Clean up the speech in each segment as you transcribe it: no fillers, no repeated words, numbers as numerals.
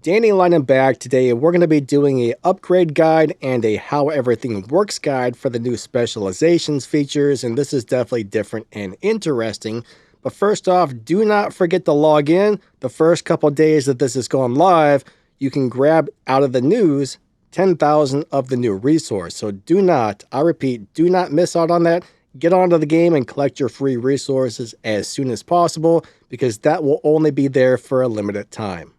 Danny Lightning back. Today we're going to be doing a upgrade guide and a how everything works guide for the new specializations features, and this is definitely different and interesting. But first off, do not forget to log in. The first couple days that this is going live, you can grab out of the news 10,000 of the new resource. So do not, I repeat, do not miss out on that. Get onto the game and collect your free resources as soon as possible, because that will only be there for a limited time.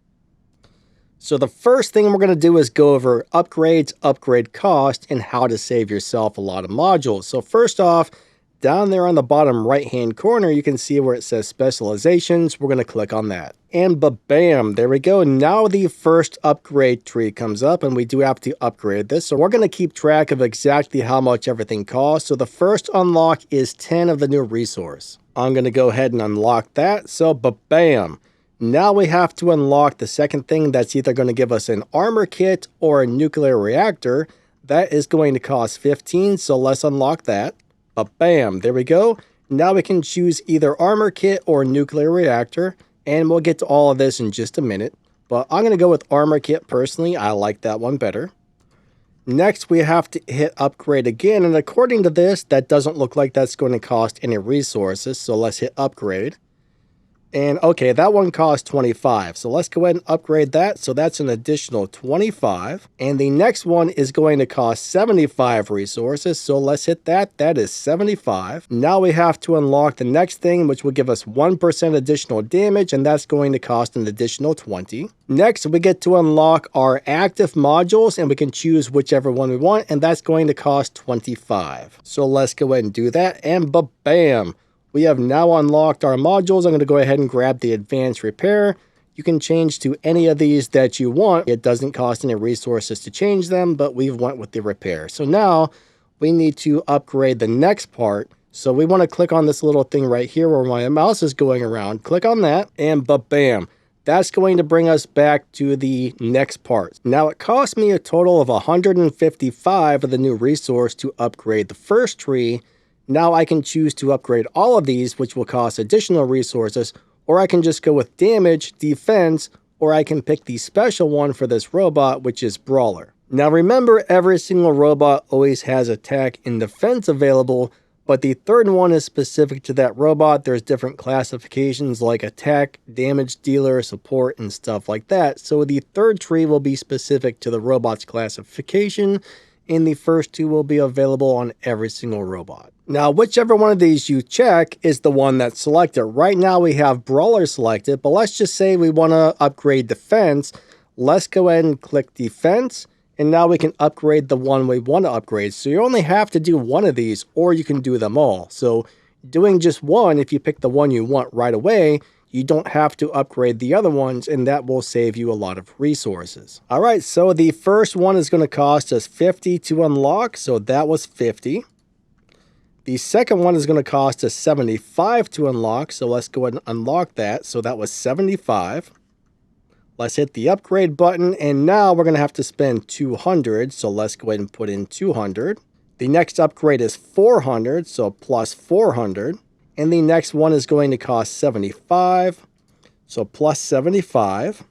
So the first thing we're going to do is go over upgrades, upgrade cost, and how to save yourself a lot of modules. So first off, down there on the bottom right hand corner, you can see where it says Specializations. We're going to click on that. And bam, there we go. Now the first upgrade tree comes up, and we do have to upgrade this. So we're going to keep track of exactly how much everything costs. So the first unlock is 10 of the new resource. I'm going to go ahead and unlock that. So bam. Now we have to unlock the second thing that's either going to give us an armor kit or a nuclear reactor. That is going to cost 15, so let's unlock that. But bam, there we go. Now we can choose either armor kit or nuclear reactor, and we'll get to all of this in just a minute. But I'm going to go with armor kit personally. I like that one better. Next, we have to hit upgrade again, and according to this, that doesn't look like that's going to cost any resources, so let's hit upgrade. And okay, that one costs 25. So let's go ahead and upgrade that. So that's an additional 25. And the next one is going to cost 75 resources. So let's hit that. That is 75. Now we have to unlock the next thing, which will give us 1% additional damage. And that's going to cost an additional 20. Next, we get to unlock our active modules, and we can choose whichever one we want. And that's going to cost 25. So let's go ahead and do that. And bam. We have now unlocked our modules. I'm going to go ahead and grab the advanced repair. You can change to any of these that you want. It doesn't cost any resources to change them, but we've went with the repair. So now we need to upgrade the next part. So we want to click on this little thing right here where my mouse is going around. Click on that, and bam. That's going to bring us back to the next part. Now it cost me a total of 155 of the new resource to upgrade the first tree. Now I can choose to upgrade all of these, which will cost additional resources, or I can just go with damage, defense, or I can pick the special one for this robot, which is Brawler. Now remember, every single robot always has attack and defense available, but the third one is specific to that robot. There's different classifications like attack, damage dealer, support, and stuff like that. So the third tree will be specific to the robot's classification, and the first two will be available on every single robot. Now, whichever one of these you check is the one that's selected. Right now we have Brawler selected, but let's just say we want to upgrade defense. Let's go ahead and click defense, and now we can upgrade the one we want to upgrade. So you only have to do one of these, or you can do them all. So doing just one, if you pick the one you want right away, you don't have to upgrade the other ones, and that will save you a lot of resources. All right, so the first one is going to cost us 50 to unlock, so that was 50. The second one is going to cost us 75 to unlock, so let's go ahead and unlock that. So that was 75. Let's hit the upgrade button, and now we're going to have to spend 200, so let's go ahead and put in 200. The next upgrade is 400, so plus 400. And the next one is going to cost 75, so plus 75.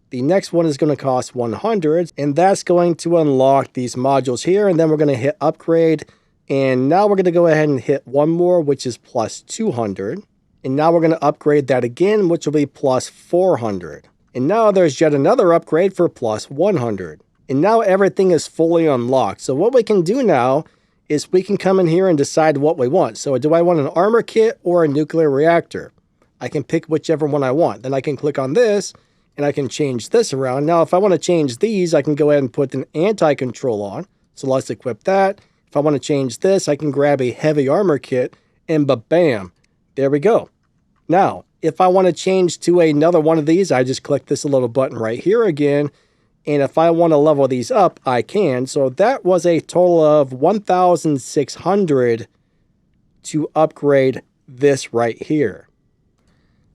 The next one is going to cost 100, and that's going to unlock these modules here, and then we're going to hit upgrade. And now we're going to go ahead and hit one more, which is plus 200. And now we're going to upgrade that again, which will be plus 400. And now there's yet another upgrade for plus 100. And now everything is fully unlocked. So what we can do now is we can come in here and decide what we want. So do I want an armor kit or a nuclear reactor? I can pick whichever one I want. Then I can click on this, and I can change this around. Now, if I want to change these, I can go ahead and put an anti-control on. So let's equip that. If I want to change this, I can grab a heavy armor kit, and bam, there we go. Now, if I want to change to another one of these, I just click this little button right here again, and if I want to level these up, I can. So that was a total of 1,600 to upgrade this right here.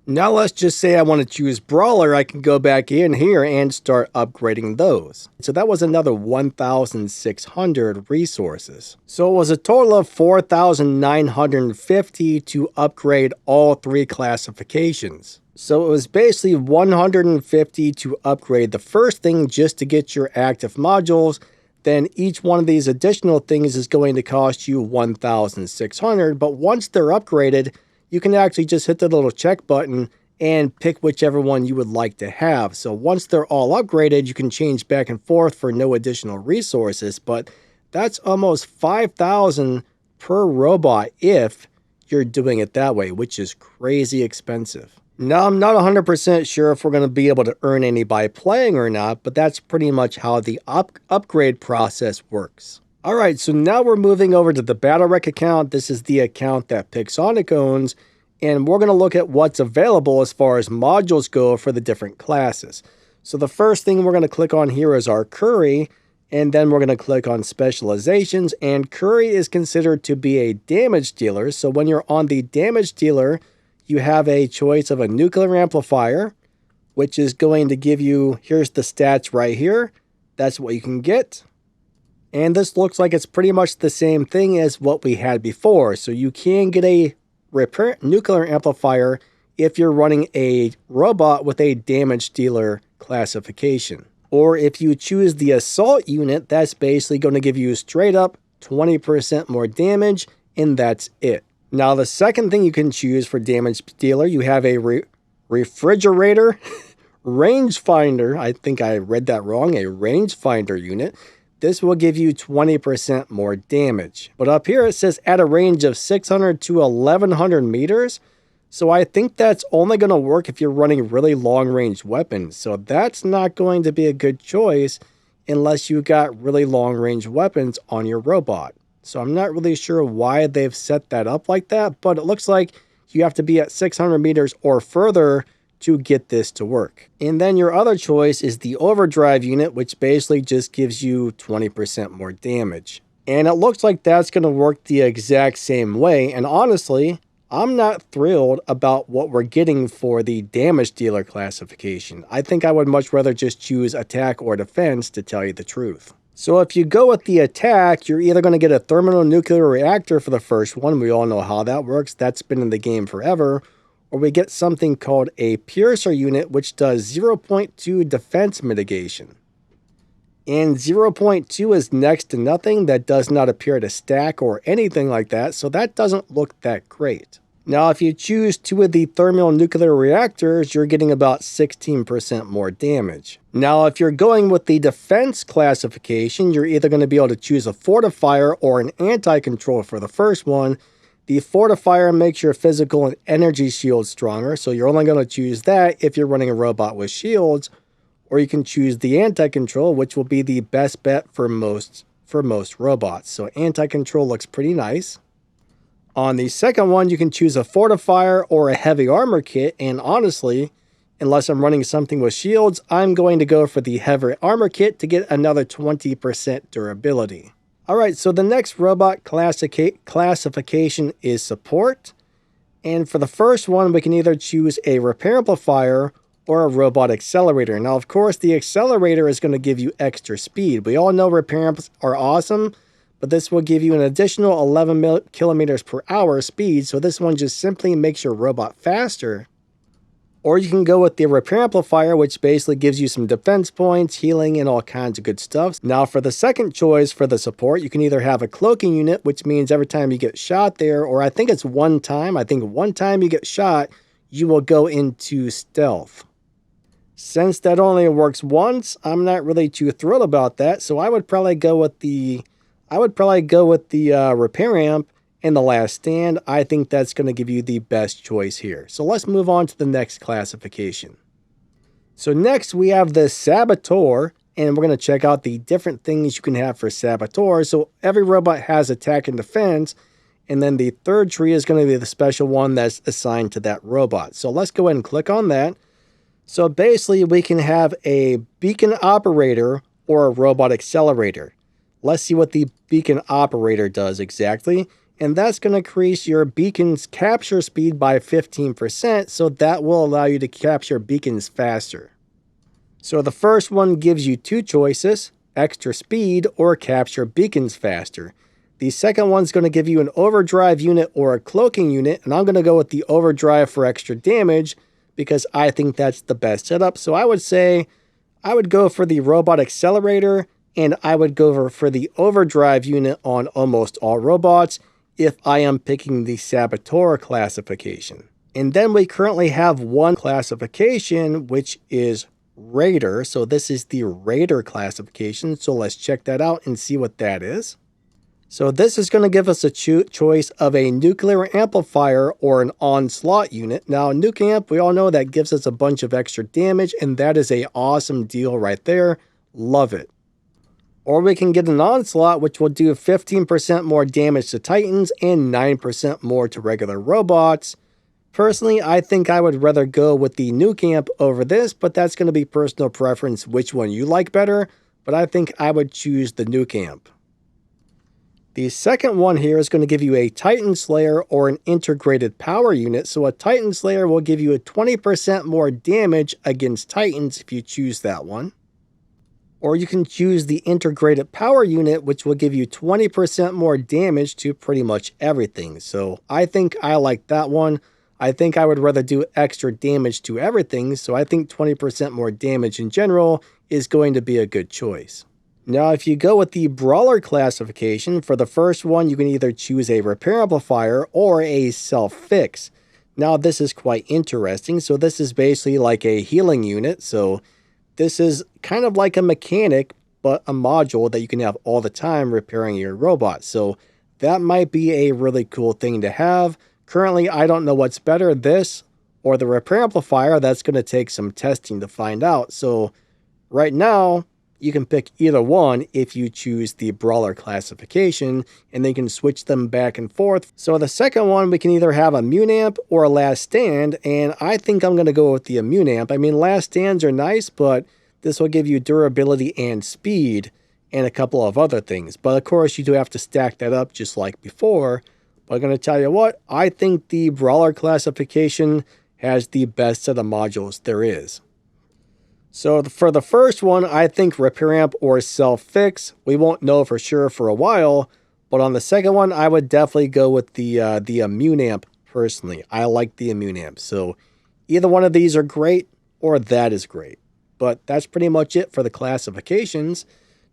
Now let's just say I want to choose Brawler. I can go back in here and start upgrading those. So that was another 1,600 resources. So it was a total of 4,950 to upgrade all three classifications. So it was basically 150 to upgrade the first thing just to get your active modules. Then each one of these additional things is going to cost you 1,600. But once they're upgraded, you can actually just hit the little check button and pick whichever one you would like to have. So once they're all upgraded, you can change back and forth for no additional resources. But that's almost 5,000 per robot if you're doing it that way, which is crazy expensive. Now, I'm not 100% sure if we're going to be able to earn any by playing or not, but that's pretty much how the upgrade process works. Alright, so now we're moving over to the Battlerec account. This is the account that Pixonic owns, and we're going to look at what's available as far as modules go for the different classes. So the first thing we're going to click on here is our Curry, and then we're going to click on Specializations, and Curry is considered to be a damage dealer. So when you're on the damage dealer, you have a choice of a nuclear amplifier, which is going to give you, here's the stats right here. That's what you can get. And this looks like it's pretty much the same thing as what we had before. So you can get a repair nuclear amplifier if you're running a robot with a damage dealer classification. Or if you choose the assault unit, that's basically going to give you straight up 20% more damage, and that's it. Now, the second thing you can choose for damage dealer, you have a refrigerator rangefinder. I think I read that wrong. A rangefinder unit. This will give you 20% more damage. But up here it says at a range of 600 to 1100 meters. So I think that's only going to work if you're running really long-range weapons. So that's not going to be a good choice unless you got really long-range weapons on your robot. So I'm not really sure why they've set that up like that, but it looks like you have to be at 600 meters or further to get this to work. And then your other choice is the overdrive unit, which basically just gives you 20% more damage. And it looks like that's going to work the exact same way. And honestly, I'm not thrilled about what we're getting for the damage dealer classification. I think I would much rather just choose attack or defense, to tell you the truth. So if you go with the attack, you're either going to get a thermonuclear reactor for the first one. We all know how that works. That's been in the game forever. Or we get something called a piercer unit, which does 0.2 defense mitigation. And 0.2 is next to nothing. That does not appear to stack or anything like that, so that doesn't look that great. Now, if you choose two of the thermonuclear reactors, you're getting about 16% more damage. Now, if you're going with the defense classification, you're either going to be able to choose a fortifier or an anti-control for the first one. The fortifier makes your physical and energy shields stronger, so you're only going to choose that if you're running a robot with shields, or you can choose the anti-control, which will be the best bet for most robots. So anti-control looks pretty nice. On the second one, you can choose a fortifier or a heavy armor kit, and honestly, unless I'm running something with shields, I'm going to go for the heavy armor kit to get another 20% durability. Alright, so the next robot classification is support, and for the first one, we can either choose a repair amplifier or a robot accelerator. Now, of course, the accelerator is going to give you extra speed. We all know repair amps are awesome, but this will give you an additional 11 kilometers per hour speed, so this one just simply makes your robot faster. Or you can go with the repair amplifier, which basically gives you some defense points, healing, and all kinds of good stuff. Now, for the second choice for the support, you can either have a cloaking unit, which means every time you get shot there, or I think it's one time. I think one time you get shot, you will go into stealth. Since that only works once, I'm not really too thrilled about that, so I would probably go with the repair amp and the last stand. I think that's going to give you the best choice here. So let's move on to the next classification. So next we have the Saboteur, and we're going to check out the different things you can have for Saboteur. So every robot has attack and defense, and then the third tree is going to be the special one that's assigned to that robot. So let's go ahead and click on that. So basically we can have a beacon operator or a robot accelerator. Let's see what the beacon operator does exactly. And that's going to increase your beacon's capture speed by 15%, so that will allow you to capture beacons faster. So the first one gives you two choices, extra speed or capture beacons faster. The second one's going to give you an overdrive unit or a cloaking unit, and I'm going to go with the overdrive for extra damage, because I think that's the best setup. So I would say I would go for the robot accelerator, and I would go for the overdrive unit on almost all robots if I am picking the saboteur classification. And then we currently have one classification, which is Raider. So this is the Raider classification. So let's check that out and see what that is. So this is going to give us a choice of a nuclear amplifier or an onslaught unit. Now, nuke amp, we all know that gives us a bunch of extra damage, and that is an awesome deal right there. Love it. Or we can get an onslaught, which will do 15% more damage to Titans and 9% more to regular robots. Personally, I think I would rather go with the nuke amp over this, but that's going to be personal preference which one you like better, but I think I would choose the nuke amp. The second one here is going to give you a Titan Slayer or an integrated power unit. So a Titan Slayer will give you a 20% more damage against Titans if you choose that one. Or you can choose the integrated power unit, which will give you 20% more damage to pretty much everything. So I think I like that one. I think I would rather do extra damage to everything, so I think 20% more damage in general is going to be a good choice. Now, if you go with the Brawler classification, for the first one, you can either choose a repair amplifier or a self-fix. Now, this is quite interesting. So this is basically like a healing unit. So this is kind of like a mechanic, but a module that you can have all the time repairing your robot. So that might be a really cool thing to have. Currently, I don't know what's better, this or the repair amplifier. That's going to take some testing to find out. So right now, you can pick either one if you choose the Brawler classification, and then you can switch them back and forth. So the second one, we can either have a Munamp or a Last Stand, and I think I'm going to go with the Munamp. I mean, Last Stands are nice, but this will give you durability and speed and a couple of other things. But of course, you do have to stack that up just like before. But I'm going to tell you what, I think the Brawler classification has the best set of modules there is. So for the first one, I think repair amp or self-fix. We won't know for sure for a while, but on the second one, I would definitely go with the immune amp personally. I like the immune amp. So either one of these are great or that is great. But that's pretty much it for the classifications.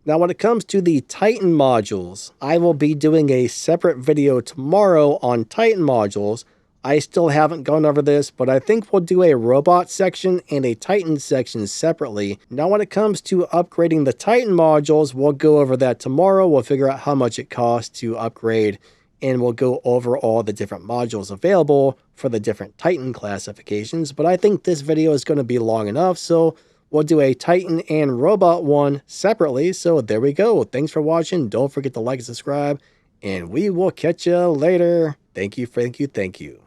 Now, when it comes to the Titan modules, I will be doing a separate video tomorrow on Titan modules. I still haven't gone over this, but I think we'll do a robot section and a Titan section separately. Now, when it comes to upgrading the Titan modules, we'll go over that tomorrow. We'll figure out how much it costs to upgrade, and we'll go over all the different modules available for the different Titan classifications. But I think this video is going to be long enough, so we'll do a Titan and robot one separately. So there we go. Thanks for watching. Don't forget to like and subscribe, and we will catch you later. Thank you, thank you, thank you.